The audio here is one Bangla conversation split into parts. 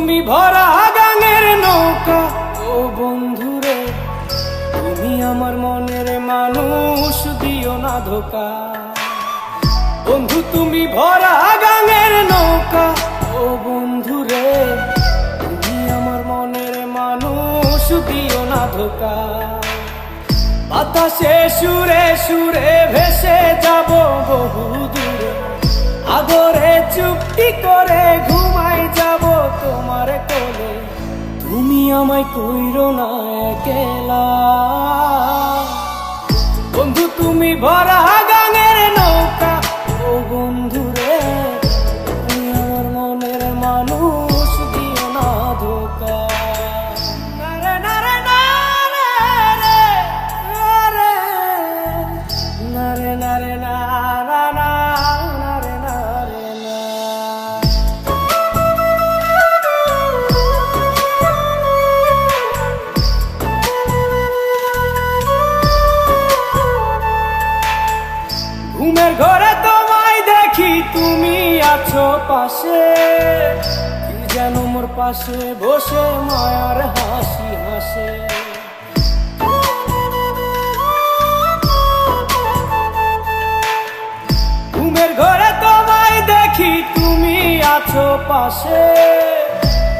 তুমি ভরা গাঙের নৌকা ও বন্ধুরে, তুমি আমার মনের মানুষ, দিও না ধোকা। বন্ধু তুমি ভরা গাঙের নৌকা ও বন্ধুরে, তুমি আমার মনের মানুষ, দিও না ধোকা। বাতাসে সুরে সুরে ভেসে যাব বহু দূরে, আদরে চুপটি করে ঘুমাই যাব তোমার কোলে। তুমি আমায় কইরো না একলা, বন্ধু তুমি ভরা গাঙের নৌকা ও বন্ধুরে, তুমি আমার মনের মানুষ, দিও না ধোকা। নারে নারে নারে নারে নারে নারে নারে নারে না। ঘুমের ঘরে তোমায় দেখি, তুমি আছো পাশে, কি যেন মোর পাশে বসে মায়ার হাসি হাসে। ঘুমের ঘরে তোমায় দেখি, তুমি আছো পাশে,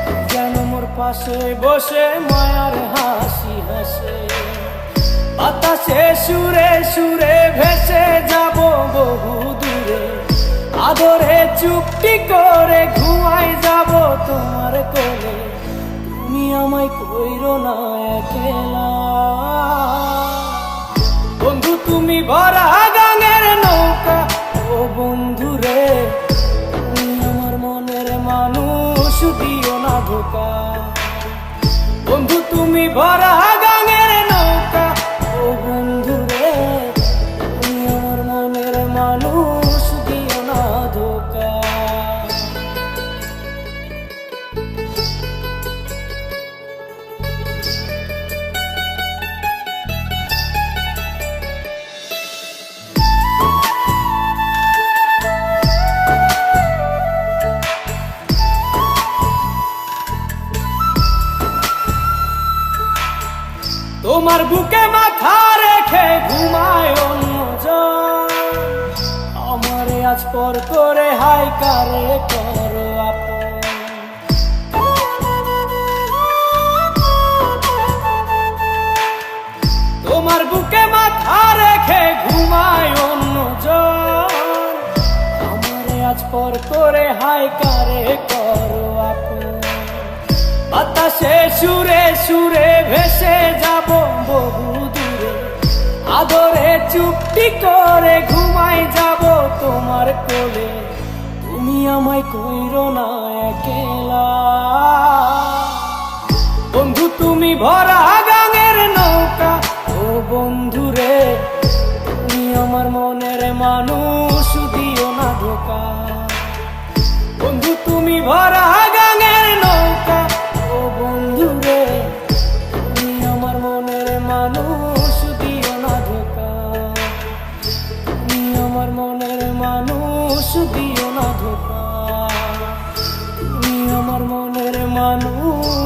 কি যেন মোর পাশে বসে মায়ার হাসি হাসে। বাতাসে সুরে সুরে ভেসে যাব বহু দূরে, আদরে চুপটি করে ঘুমাই যাব তোমার কোলে। তুমি আমায় কইরো না একলা, বন্ধু তুমি ভরা গাঙের নৌকা ও বন্ধুরে, তুমি আমার মনের মানুষ, দিও না ধোকা। বন্ধু তুমি ভরা গাঙের নৌকা ও বন্ধুরে, তুমি আমার মনের মানুষ, দিও না ধোকা। তোমার বুকে মাথা রেখে ঘুমায় অন্যজন, আমারে আজ পর করে হাই কারে করো আপন। তোমার বুকে মাথা রেখে ঘুমায় অন্যজন, আমারে আজ পর করে হাই কারে করো আপন। বাতাসে সুরে সুরে ভেসে যাব বহু দূরে, আদরে চুপটি করে ঘুমাই যাব তোমার কোলে। তুমি আমায় কইরো না একলা, বন্ধু তুমি ভরা গাঙের নৌকা ও বন্ধুরে, তুমি আমার মনের মানুষ, দিও না ধোকা। বন্ধু তুমি ভরা গাঙের নৌকা ও বন্ধুরে, তুমি আমার মনের মানুষ, দিও না ধোকা। তুমি আমার মনের মানুষ, দিও না ধোকা। তুমি আমার মনের মানুষ।